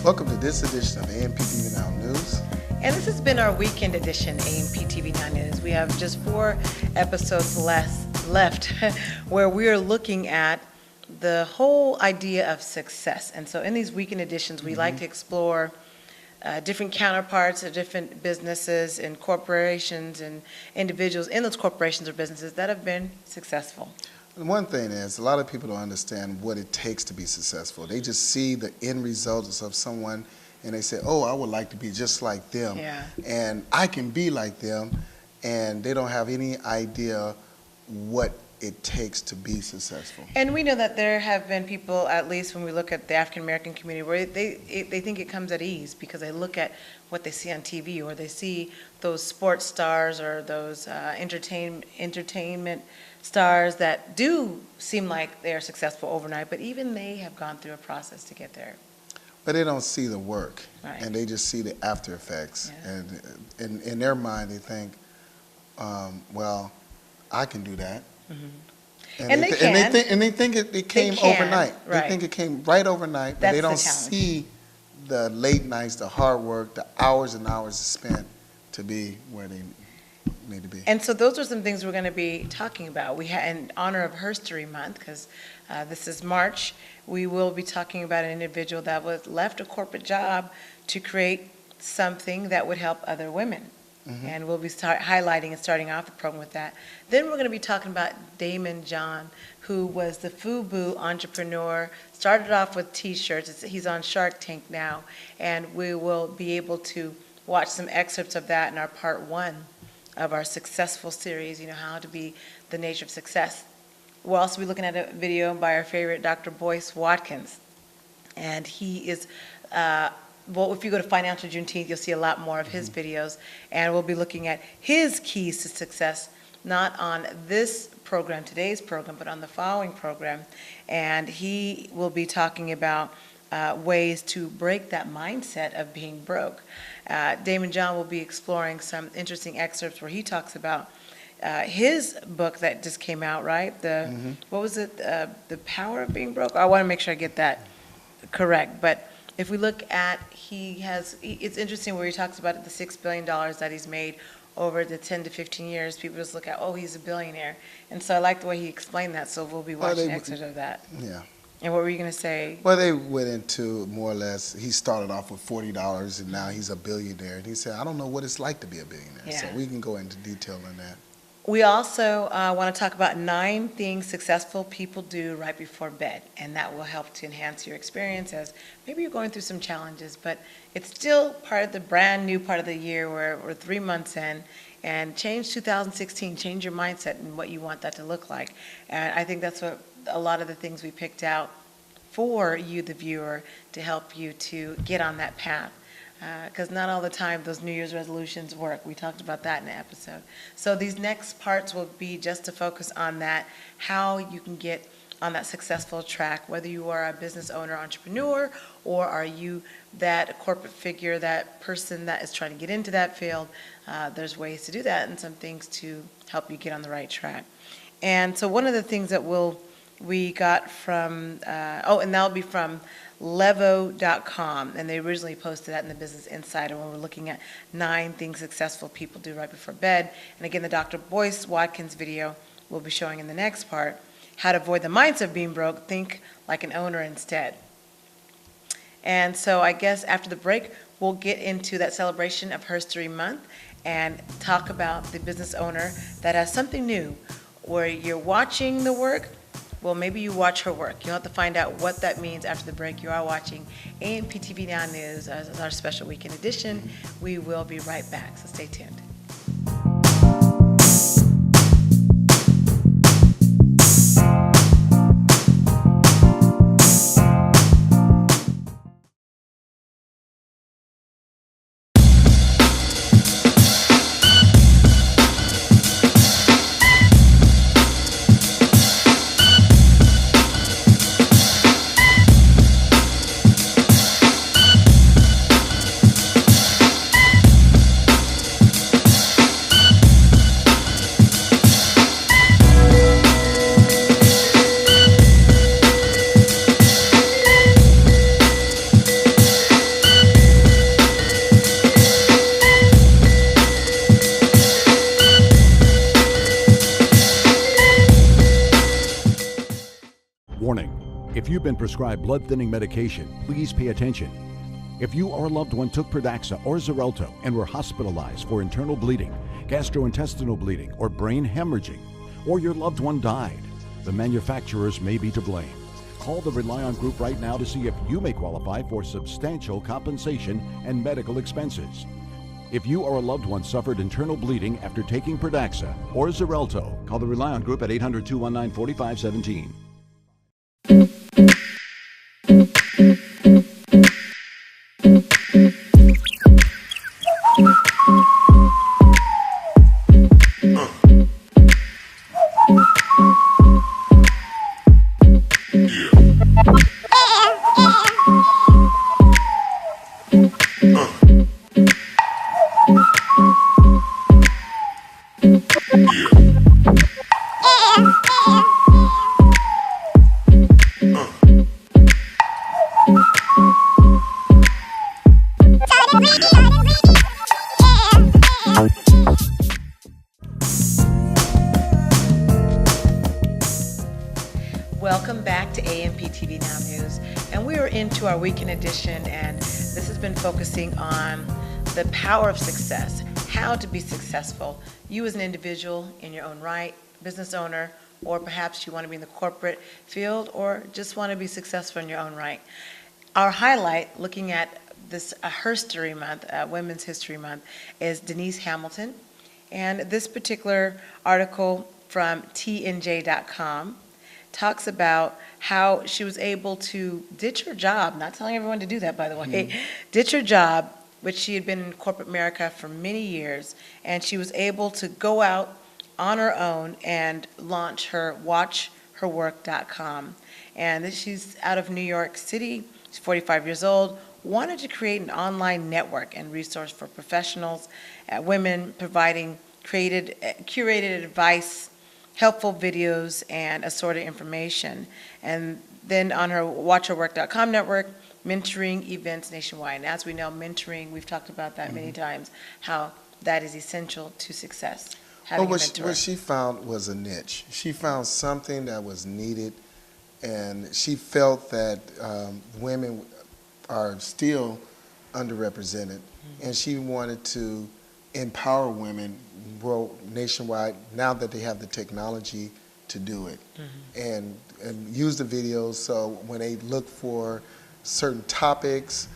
Welcome to this edition of AMPTVNOW News. And this has been our weekend edition, AMPTVNOW News. We have just 4 episodes left where we are looking at the whole idea of success. And so in these weekend editions, we like to explore different counterparts of different businesses and corporations and individuals in those corporations or businesses that have been successful. And one thing is, a lot of people don't understand what it takes to be successful. They just see the end results of someone and they say, oh, I would like to be just like them. Yeah. And I can be like them. And they don't have any idea what it takes to be successful. And we know that there have been people, at least when we look at the African American community, where they think it comes at ease because they look at what they see on TV, or they see those sports stars or those entertainment stars that do seem like they are successful overnight, but even they have gone through a process to get there. But they don't see the work, Right. and they just see the after effects. Yeah. And in their mind, they think, well, I can do that. Mm-hmm. And they think it came overnight. Right. They think it came right overnight, but That's they don't the challenge. see the late nights, the hard work, the hours and hours spent to be where they need to be. And so those are some things we're going to be talking about. We had, in honor of Herstory Month, because this is March, we will be talking about an individual that was left a corporate job to create something that would help other women. Mm-hmm. And we'll be highlighting and starting off the program with that. Then we're going to be talking about Daymond John, who was the FUBU entrepreneur, started off with T-shirts. He's on Shark Tank now, and we will be able to watch some excerpts of that in our part 1 of our successful series, how to be the nature of success. We'll also be looking at a video by our favorite Dr. Boyce Watkins, and he is well, if you go to Financial Juneteenth, you'll see a lot more of his videos, and we'll be looking at his keys to success, not on this program, today's program, but on the following program. And he will be talking about ways to break that mindset of being broke. Daymond John will be exploring some interesting excerpts where he talks about his book that just came out, right? What was it? The Power of Being Broke? I want to make sure I get that correct, but if we look at, it's interesting where he talks about the $6 billion that he's made over the 10 to 15 years. People just look at, oh, he's a billionaire. And so I like the way he explained that, so we'll be watching excerpts of that. Yeah. And what were you going to say? Well, they went into more or less, he started off with $40 and now he's a billionaire. And he said, I don't know what it's like to be a billionaire. Yeah. So we can go into detail on that. We also want to talk about 9 things successful people do right before bed, and that will help to enhance your experience as maybe you're going through some challenges, but it's still part of the brand new part of the year where we're 3 months in, and change 2016, change your mindset and what you want that to look like. And I think that's what a lot of the things we picked out for you, the viewer, to help you to get on that path. Because not all the time those New Year's resolutions work. We talked about that in the episode. So these next parts will be just to focus on that, how you can get on that successful track, whether you are a business owner, entrepreneur, or are you that corporate figure, that person that is trying to get into that field. There's ways to do that and some things to help you get on the right track. And so one of the things that we got from, and that'll be from Levo.com, and they originally posted that in the Business Insider when we're looking at 9 things successful people do right before bed. And again, the Dr. Boyce Watkins video we'll be showing in the next part, how to avoid the mindset of being broke, think like an owner instead. And so I guess after the break, we'll get into that celebration of Herstory Month and talk about the business owner that has something new, where you're watching the work. Well, maybe you watch her work. You'll have to find out what that means after the break. You are watching AMPTVNOW News as our special weekend edition. We will be right back, so stay tuned. you've been prescribed blood-thinning medication, please pay attention. If you or a loved one took Pradaxa or Xarelto and were hospitalized for internal bleeding, gastrointestinal bleeding, or brain hemorrhaging, or your loved one died, the manufacturers may be to blame. Call the Rely On Group right now to see if you may qualify for substantial compensation and medical expenses. If you or a loved one suffered internal bleeding after taking Pradaxa or Xarelto, call the Rely On Group at 800-219-4517. Welcome back to AMPTV Now News, and we are into our weekend edition, and this has been focusing on the power of success, how to be successful. You as an individual in your own right, business owner, or perhaps you want to be in the corporate field or just want to be successful in your own right. Our highlight, looking at this History Month, Women's History Month, is Denise Hamilton, and this particular article from TNJ.com talks about how she was able to ditch her job, not telling everyone to do that, by the way, ditch her job, which she had been in corporate America for many years, and she was able to go out on her own and launch her watchherwork.com. And she's out of New York City, she's 45 years old, wanted to create an online network and resource for professionals, women, providing curated advice, helpful videos, and assorted information. And then on her watchherwork.com network, mentoring events nationwide. And as we know, mentoring, we've talked about that many times, how that is essential to success. Well, what she found was a niche. She found something that was needed, and she felt that women are still underrepresented, and she wanted to empower women nationwide now that they have the technology to do it, and use the videos so when they look for certain topics,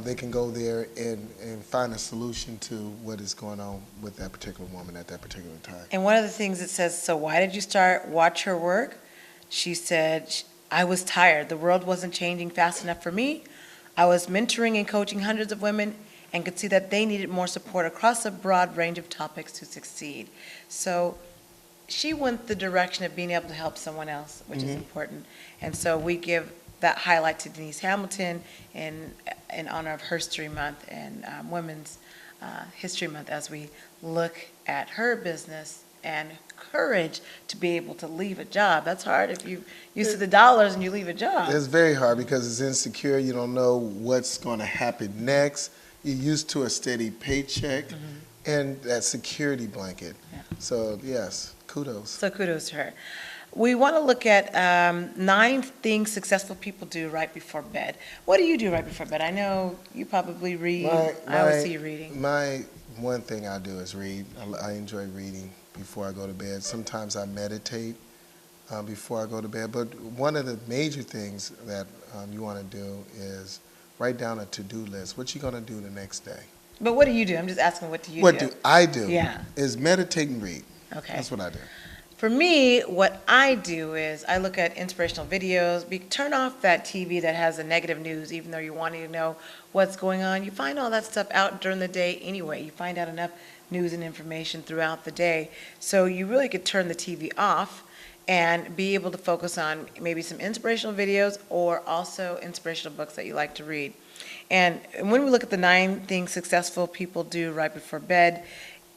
they can go there and find a solution to what is going on with that particular woman at that particular time. And one of the things it says, so why did you start Watch Her Work? She said, I was tired. The world wasn't changing fast enough for me. I was mentoring and coaching hundreds of women and could see that they needed more support across a broad range of topics to succeed. So she went the direction of being able to help someone else, which is important. And so we give that highlight to Denise Hamilton in honor of History Month and Women's History Month, as we look at her business and courage to be able to leave a job. That's hard if you used to the dollars and you leave a job. It's very hard because it's insecure. You don't know what's going to happen next. You're used to a steady paycheck and that security blanket. Yeah. So yes, kudos. So kudos to her. We want to look at 9 things successful people do right before bed. What do you do right before bed? I know you probably read. I always see you reading. My one thing I do is read. I enjoy reading before I go to bed. Sometimes I meditate before I go to bed. But one of the major things that you want to do is write down a to-do list. What you going to do the next day? But what do you do? I'm just asking, what do you do? What do I do? Yeah. Is meditate and read. Okay. That's what I do. For me, what I do is I look at inspirational videos. Turn off that TV that has the negative news, even though you're wanting to know what's going on. You find all that stuff out during the day anyway. You find out enough news and information throughout the day. So you really could turn the TV off and be able to focus on maybe some inspirational videos or also inspirational books that you like to read. And when we look at the 9 things successful people do right before bed,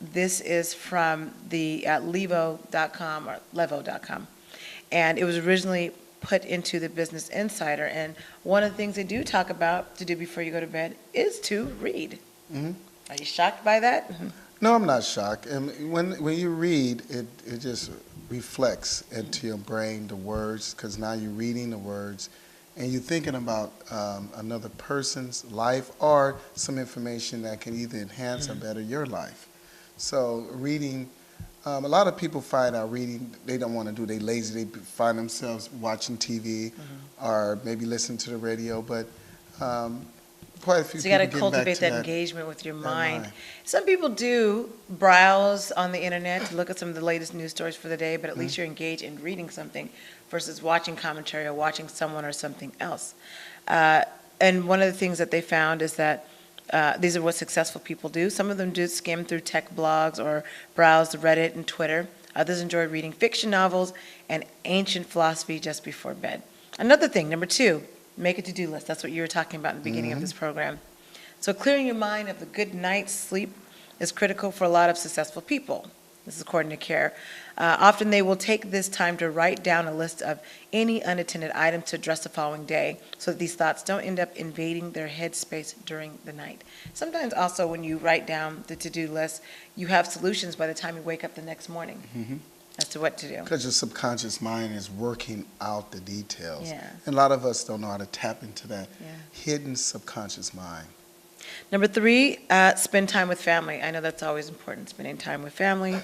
this is from the levo.com or levo.com. And it was originally put into the Business Insider. And one of the things they do talk about to do before you go to bed is to read. Are you shocked by that? No, I'm not shocked. And when you read, it just reflects into your brain the words, because now you're reading the words and you're thinking about another person's life or some information that can either enhance or better your life. So reading, a lot of people find out reading they don't want to do. They lazy. They find themselves watching TV or maybe listening to the radio. But quite a few So you got people to getting back cultivate to that engagement with your mind. mind. Some people do browse on the internet to look at some of the latest news stories for the day, but at least you're engaged in reading something versus watching commentary or watching someone or something else. And one of the things that they found is that these are what successful people do. Some of them do skim through tech blogs or browse Reddit and Twitter. Others enjoy reading fiction novels and ancient philosophy just before bed. Another thing, number 2, make a to-do list. That's what you were talking about in the beginning of this program. So clearing your mind of the good night's sleep is critical for a lot of successful people. This is according to CARE. Often they will take this time to write down a list of any unattended items to address the following day so that these thoughts don't end up invading their headspace during the night. Sometimes also when you write down the to-do list, you have solutions by the time you wake up the next morning as to what to do. Because your subconscious mind is working out the details. Yeah. And a lot of us don't know how to tap into that Yeah. hidden subconscious mind. Number 3, spend time with family. I know that's always important, spending time with family.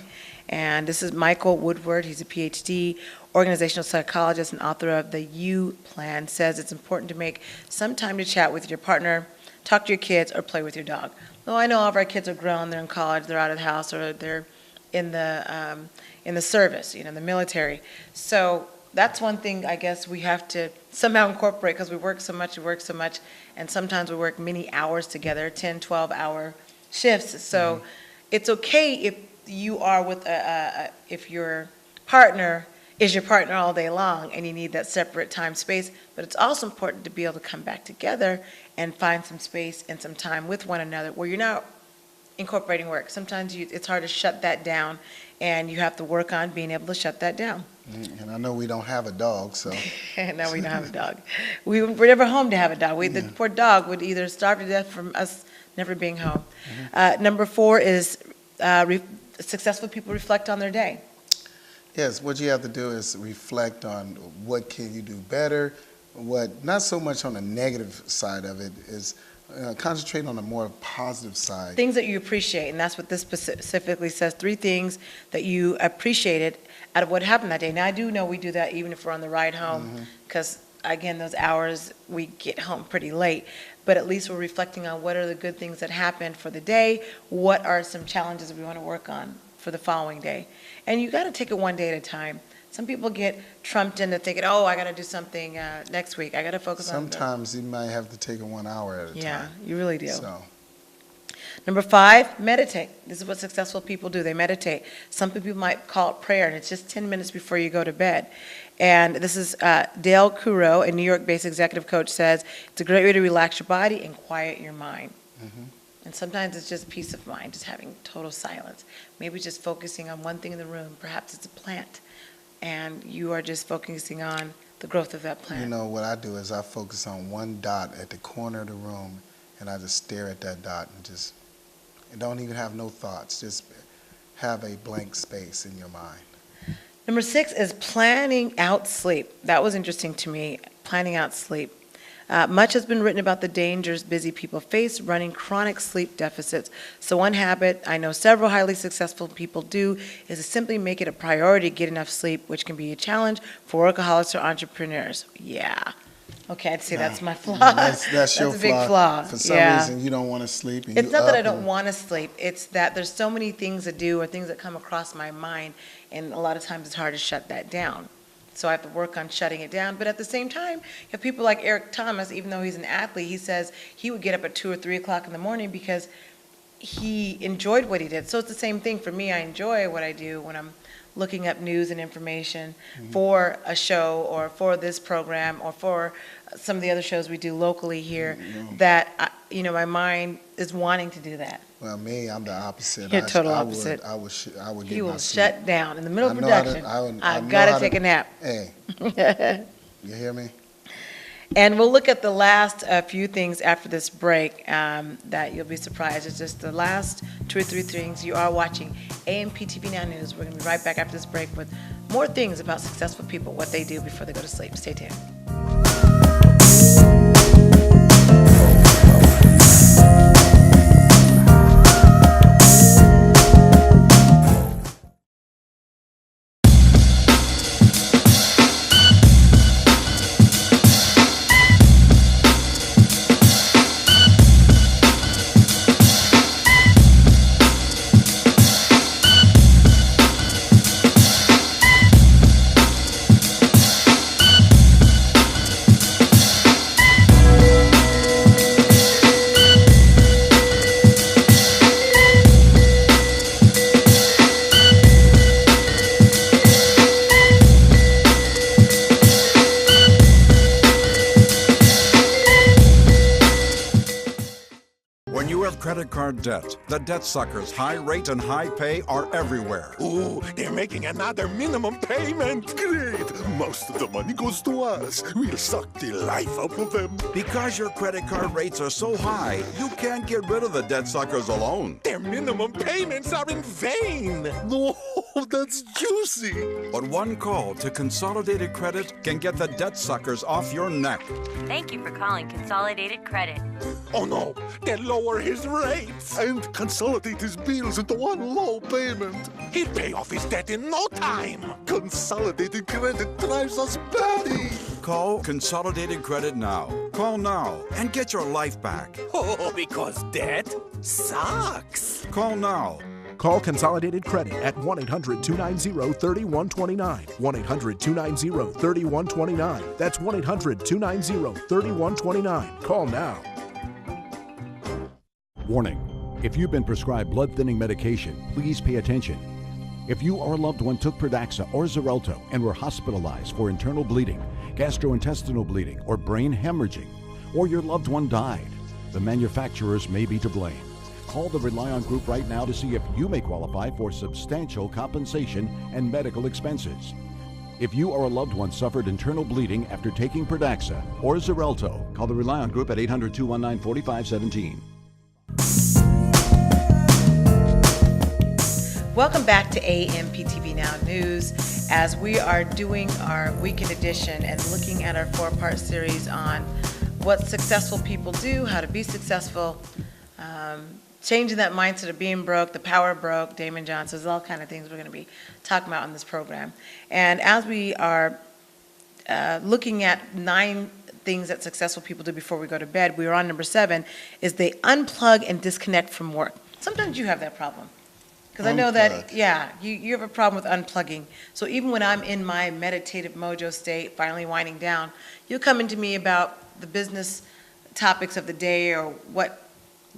And this is Michael Woodward. He's a PhD, organizational psychologist and author of The You Plan, says it's important to make some time to chat with your partner, talk to your kids, or play with your dog. Though I know all of our kids are grown, they're in college, they're out of the house, or they're in the service, the military. So that's one thing I guess we have to somehow incorporate because we work so much, and sometimes we work many hours together, 10, 12-hour shifts. So it's okay if you are with if your partner is your partner all day long and you need that separate time space, but it's also important to be able to come back together and find some space and some time with one another where you're not incorporating work. Sometimes it's hard to shut that down, and you have to work on being able to shut that down. And I know we don't have a dog, so. No, we don't have a dog. We were never home to have a dog. The poor dog would either starve to death from us never being home. Number 4 is successful people reflect on their day. Yes, what you have to do is reflect on what can you do better, what, not so much on the negative side of it, is concentrate on the more positive side. Things that you appreciate, and that's what this specifically says, 3 things that you appreciated out of what happened that day. Now, I do know we do that even if we're on the ride home, because, again, those hours, we get home pretty late. But at least we're reflecting on what are the good things that happened for the day, what are some challenges we want to work on for the following day. And you got to take it one day at a time. Some people get trumped into thinking, oh, I got to do something next week. I got to focus on Sometimes you might have to take it 1 hour at a time. Yeah, you really do. So. Number 5, meditate. This is what successful people do. They meditate. Some people might call it prayer, and it's just 10 minutes before you go to bed. And this is Dale Kuro, a New York-based executive coach, says it's a great way to relax your body and quiet your mind. And sometimes it's just peace of mind, just having total silence. Maybe just focusing on one thing in the room. Perhaps it's a plant, and you are just focusing on the growth of that plant. You know, what I do is I focus on one dot at the corner of the room, and I just stare at that dot and don't even have no thoughts. Just have a blank space in your mind. Number 6 is planning out sleep. That was interesting to me, planning out sleep. Much has been written about the dangers busy people face running chronic sleep deficits. So one habit I know several highly successful people do is to simply make it a priority to get enough sleep, which can be a challenge for workaholics or entrepreneurs. Yeah. Okay, I'd say that's my flaw. That's your a big flaw. For some reason, you don't want to sleep. And It's not that I don't want to sleep. It's that there's so many things to do or things that come across my mind, and a lot of times it's hard to shut that down. So I have to work on shutting it down. But at the same time, you have people like Eric Thomas, even though he's an athlete, he says he would get up at 2 or 3 o'clock in the morning because he enjoyed what he did. So it's the same thing for me. I enjoy what I do when I'm looking up news and information for a show or for this program or for some of the other shows we do locally here, that, my mind is wanting to do that. Well, me, I'm the opposite. You're total opposite. I would get my He will sleep. shut down in the middle of I know how to- production. I I've know got to how take a nap. Hey, you hear me? And we'll look at the last few things after this break that you'll be surprised. It's just the last 2 or 3 things. You are watching AMPTV Now News. We're going to be right back after this break with more things about successful people, what they do before they go to sleep. Stay tuned. When you have credit card debt, the debt suckers' high rate and high pay are everywhere. Ooh, they're making another minimum payment. Great. Most of the money goes to us. We'll suck the life out of them. Because your credit card rates are so high, you can't get rid of the debt suckers alone. Their minimum payments are in vain. No, that's juicy. But one call to Consolidated Credit can get the debt suckers off your neck. Thank you for calling Consolidated Credit. Oh no, they'll lower his rates. And consolidate his bills into one low payment. He'll pay off his debt in no time. Consolidated Credit drives us batty. Call Consolidated Credit now. Call now and get your life back. Oh, because debt sucks. Call now. Call Consolidated Credit at 1-800-290-3129. 1-800-290-3129. That's 1-800-290-3129. Call now. Warning: if you've been prescribed blood-thinning medication, please pay attention. If you or a loved one took Pradaxa or Xarelto and were hospitalized for internal bleeding, gastrointestinal bleeding, or brain hemorrhaging, or your loved one died, the manufacturers may be to blame. Call the Rely On Group right now to see if you may qualify for substantial compensation and medical expenses. If you or a loved one suffered internal bleeding after taking Pradaxa or Xarelto, call the Rely On Group at 800-219-4517. Welcome back to AMPTV Now News, as we are doing our weekend edition and looking at our 4-part series on what successful people do, how to be successful, changing that mindset of being broke, the power of broke, Daymond John. So there's all kind of things we're going to be talking about on this program. And as we are looking at 9 things that successful people do before we go to bed, we are on number 7, is they unplug and disconnect from work. Sometimes you have that problem. Because I know that, yeah, you have a problem with unplugging. So even when I'm in my meditative mojo state, finally winding down, you'll come into me about the business topics of the day or what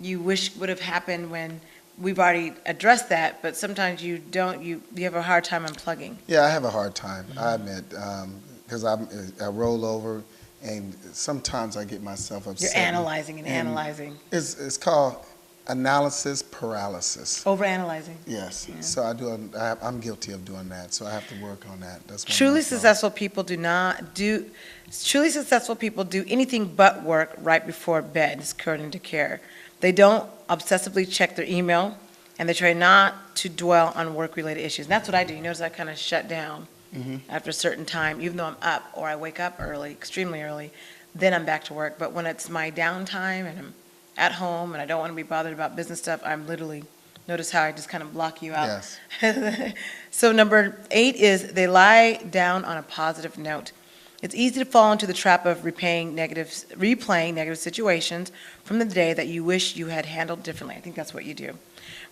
you wish would have happened when we've already addressed that, but sometimes you don't, you have a hard time unplugging. Yeah, I have a hard time, I admit, because I roll over, and sometimes I get myself upset. You're analyzing and analyzing. It's called analysis paralysis. Overanalyzing. Yes. Yeah. So I'm guilty of doing that. So I have to work on that. That's one Truly of my successful people do anything but work right before bed, is according to CARE. They don't obsessively check their email, and they try not to dwell on work-related issues. And that's what I do. You notice I kind of shut down after a certain time, even though I'm up or I wake up early, extremely early, then I'm back to work. But when it's my downtime and I'm at home and I don't want to be bothered about business stuff, I'm literally, notice how I just kind of block you out. Yes. So number 8 is they lie down on a positive note. It's easy to fall into the trap of replaying negative situations from the day that you wish you had handled differently. I think that's what you do.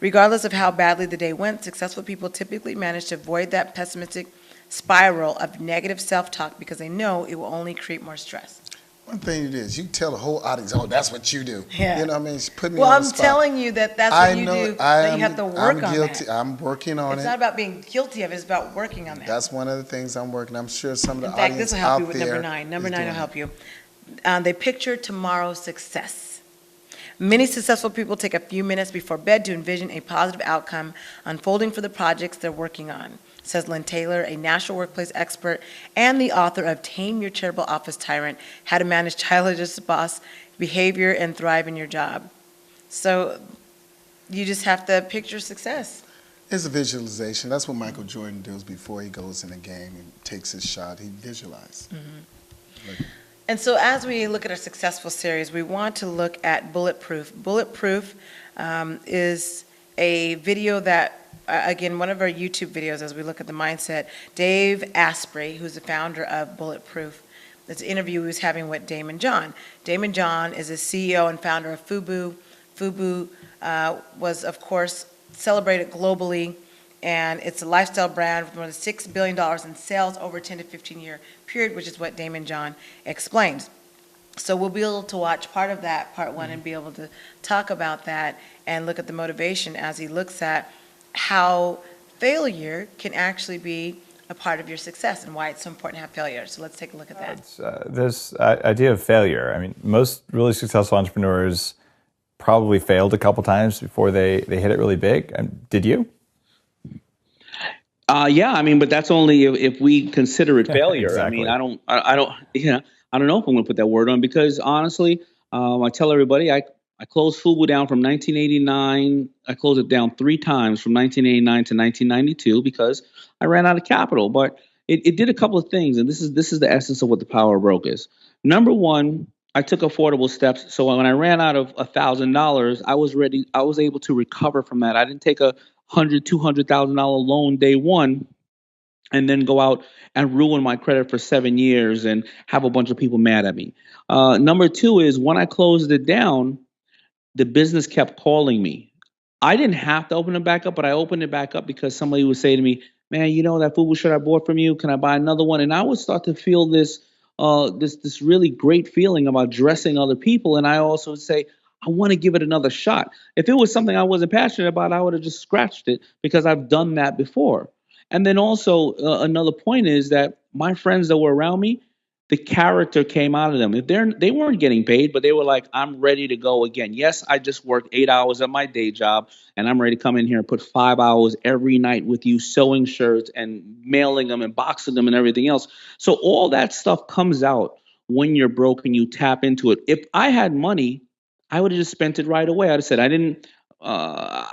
Regardless of how badly the day went, successful people typically manage to avoid that pessimistic spiral of negative self-talk because they know it will only create more stress. One thing it is, you tell the whole audience, oh, that's what you do. Yeah. You know what I mean? It's putting me Well, on I'm the spot. telling you that that's what you do, that you have to work on guilty. that. I'm working on It's it. not about being guilty of it, it's about working on that. That's one of the things I'm working. I'm sure some of the In fact, audience this will help out you with there number 9. Number is 9 will doing help you. They picture tomorrow's success. Many successful people take a few minutes before bed to envision a positive outcome unfolding for the projects they're working on, says Lynn Taylor, a national workplace expert and the author of Tame Your Charitable Office Tyrant, How to Manage Childish Boss Behavior and Thrive in Your Job. So you just have to picture success. It's a visualization. That's what Michael Jordan does before he goes in a game and takes his shot. He visualizes. And so as we look at our successful series, we want to look at Bulletproof. Bulletproof is a video that, again, one of our YouTube videos as we look at the mindset, Dave Asprey, who's the founder of Bulletproof, it's an interview he was having with Daymond John. Daymond John is the CEO and founder of FUBU. FUBU was, of course, celebrated globally, and it's a lifestyle brand with more than $6 billion in sales over a 10 to 15-year period, which is what Daymond John explains. So we'll be able to watch part of that, part 1, and be able to talk about that and look at the motivation as he looks at how failure can actually be a part of your success and why it's so important to have failure. So let's take a look at that. This idea of failure, I mean, most really successful entrepreneurs probably failed a couple times before they hit it really big. Did you? Yeah, I mean, but that's only if we consider it failure. Exactly. I mean, I don't, yeah, I don't know if I'm going to put that word on because honestly, I tell everybody I closed FUBU down from 1989. I closed it down 3 times from 1989 to 1992 because I ran out of capital. But it did a couple of things, and this is the essence of what the power broke is. Number one, I took affordable steps. So when I ran out of $1,000, I was ready. I was able to recover from that. I didn't take a $200,000 loan day one and then go out and ruin my credit for 7 years and have a bunch of people mad at me. Number two is when I closed it down, the business kept calling me. I didn't have to open it back up, but I opened it back up because somebody would say to me, "Man, you know that FUBU shirt I bought from you? Can I buy another one?" And I would start to feel this really great feeling about dressing other people. And I also would say, I want to give it another shot. If it was something I wasn't passionate about, I would have just scratched it because I've done that before. And then also another point is that my friends that were around me, the character came out of them. If they weren't getting paid, but they were like, I'm ready to go again. Yes, I just worked 8 hours at my day job, and I'm ready to come in here and put 5 hours every night with you sewing shirts and mailing them and boxing them and everything else. So all that stuff comes out when you're broke and you tap into it. If I had money, I would have just spent it right away. I'd have said, I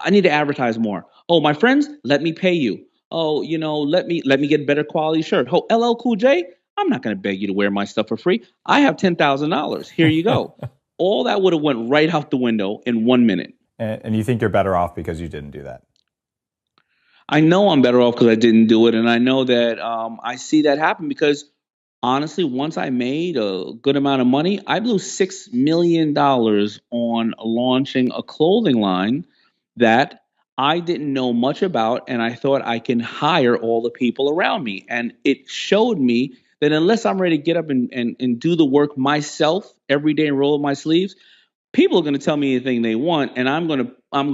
need to advertise more. Oh, my friends, let me pay you. Oh, let me get better quality shirt. Oh, LL Cool J, I'm not going to beg you to wear my stuff for free. I have $10,000. Here you go. All that would have went right out the window in 1 minute. And you think you're better off because you didn't do that? I know I'm better off because I didn't do it. And I know that I see that happen because honestly, once I made a good amount of money, I blew $6 million on launching a clothing line that I didn't know much about. And I thought I can hire all the people around me. And it showed me that unless I'm ready to get up and do the work myself every day and roll up my sleeves, people are going to tell me anything they want. And I'm going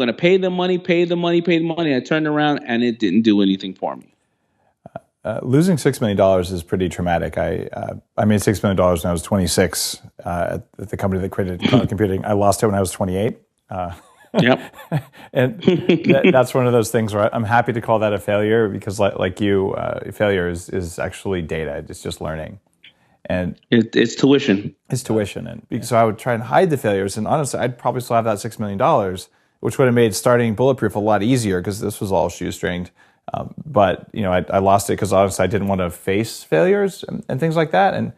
to pay them money, pay the money, pay the money. I turned around and it didn't do anything for me. Losing $6 million is pretty traumatic. I made $6 million when I was 26 at the company that created cloud computing. I lost it when I was 28. Yep. And that's one of those things where I'm happy to call that a failure because like you, failure is actually data. It's just learning. And it's tuition. It's tuition. And so I would try and hide the failures. And honestly, I'd probably still have that $6 million, which would have made starting Bulletproof a lot easier because this was all shoestringed. But I lost it because honestly I didn't want to face failures and things like that. And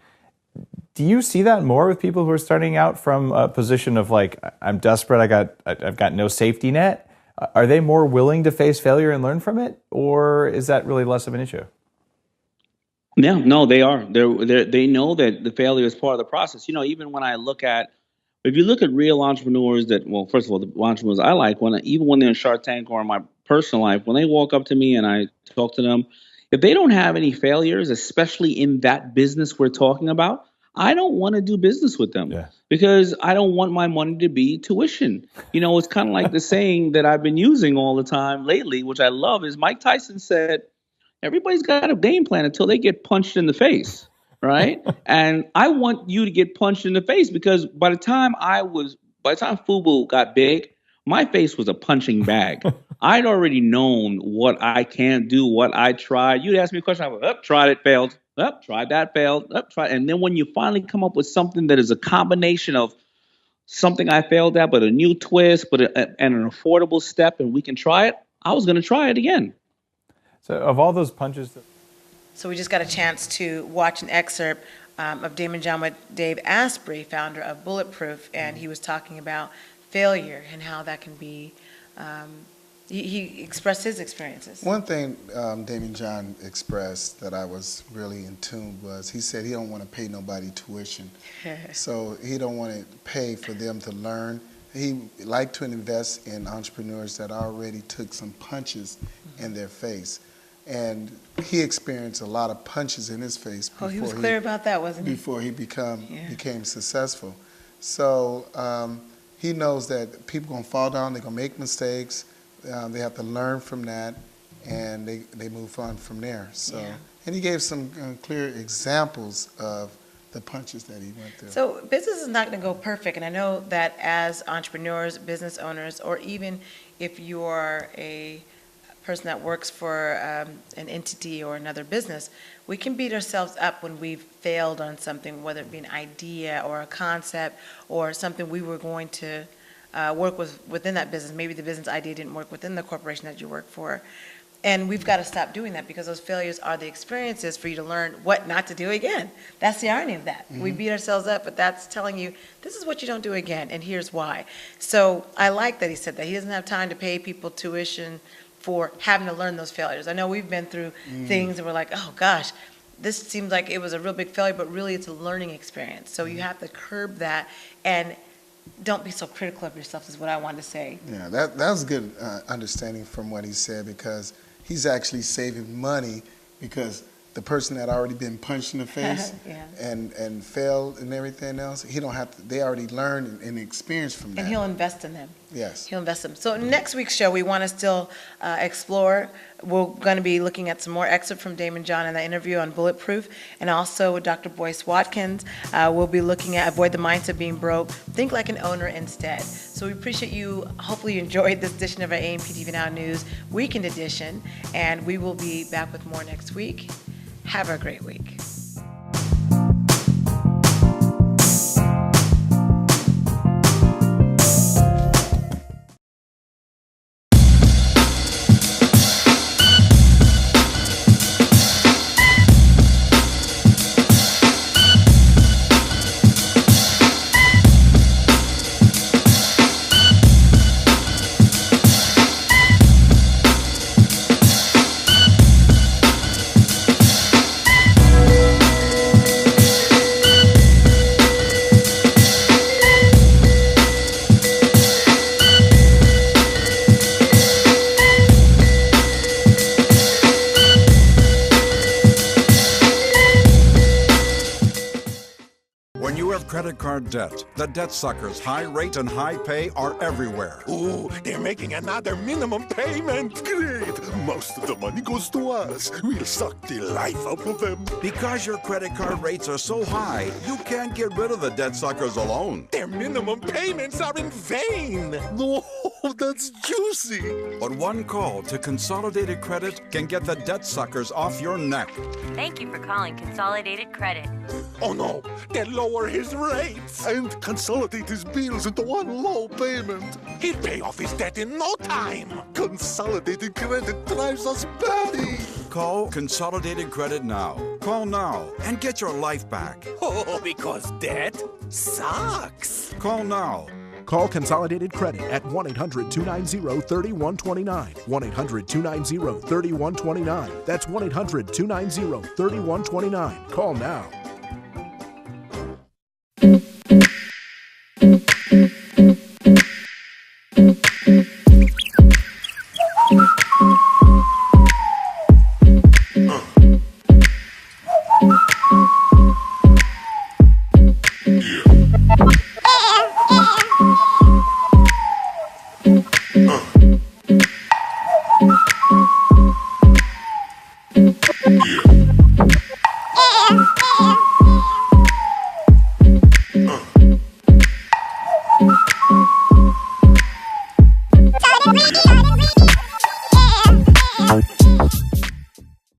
do you see that more with people who are starting out from a position of like, I'm desperate, I've got no safety net? Are they more willing to face failure and learn from it, or is that really less of an issue? Yeah, no, they are. They know that the failure is part of the process. Even when if you look at real entrepreneurs first of all, the entrepreneurs I like, even when they're in Shark Tank or in my personal life, when they walk up to me and I talk to them, if they don't have any failures, especially in that business we're talking about, I don't want to do business with them because I don't want my money to be tuition. It's kind of like the saying that I've been using all the time lately, which I love, is Mike Tyson said, everybody's got a game plan until they get punched in the face. Right. And I want you to get punched in the face because by the time FUBU got big, my face was a punching bag. I'd already known what I can't do, what I tried. You'd ask me a question, I would, tried it, failed. Tried that, failed. Tried. And then when you finally come up with something that is a combination of something I failed at, but a new twist, and an affordable step, and we can try it, I was going to try it again. So of all those punches... So we just got a chance to watch an excerpt of Daymond John with Dave Asprey, founder of Bulletproof, and he was talking about failure and how that can be, he expressed his experiences. One thing Daymond John expressed that I was really in tune was he said he don't want to pay nobody tuition. So he don't want to pay for them to learn. He liked to invest in entrepreneurs that already took some punches in their face. And he experienced a lot of punches in his face before he was clear about that, wasn't he? Before he became successful. So he knows that people are going to fall down, they're going to make mistakes, they have to learn from that, and they move on from there. So, and he gave some clear examples of the punches that he went through. So business is not going to go perfect, and I know that as entrepreneurs, business owners, or even if you're a person that works for an entity or another business, we can beat ourselves up when we've failed on something, whether it be an idea or a concept or something we were going to work with within that business. Maybe the business idea didn't work within the corporation that you work for. And we've got to stop doing that, because those failures are the experiences for you to learn what not to do again. That's the irony of that. We beat ourselves up, but that's telling you, this is what you don't do again, and here's why. So I like that he said that. He doesn't have time to pay people tuition for having to learn those failures. I know we've been through things and we're like, oh gosh, this seems like it was a real big failure, but really it's a learning experience. So you have to curb that and don't be so critical of yourself, is what I wanted to say. Yeah, that was good understanding from what he said, because he's actually saving money, because the person that already been punched in the face Yeah. and failed and everything else, he don't have to, they already learned and experienced from that. And he'll invest in them. Yes. He'll invest in them. So next week's show, we want to still explore. We're going to be looking at some more excerpt from Daymond John in that interview on Bulletproof, and also with Dr. Boyce Watkins. We'll be looking at Avoid the Mindset of Being Broke, Think Like an Owner Instead. So we appreciate you. Hopefully you enjoyed this edition of our AMPTV Now News Weekend Edition, and we will be back with more next week. Have a great week. When you have credit card debt, the debt suckers' high rate and high pay are everywhere. Ooh, they're making another minimum payment. Great. Most of the money goes to us. We'll suck the life out of them. Because your credit card rates are so high, you can't get rid of the debt suckers alone. Their minimum payments are in vain. No, that's juicy. But one call to Consolidated Credit can get the debt suckers off your neck. Thank you for calling Consolidated Credit. Oh no, they'll lower his rates and consolidate his bills into one low payment. He'll pay off his debt in no time. Consolidated Credit drives us batty. Call Consolidated Credit now. Call now and get your life back. Oh, because debt sucks. Call now. Call Consolidated Credit at 1-800-290-3129. 1-800-290-3129. That's 1-800-290-3129. Call now.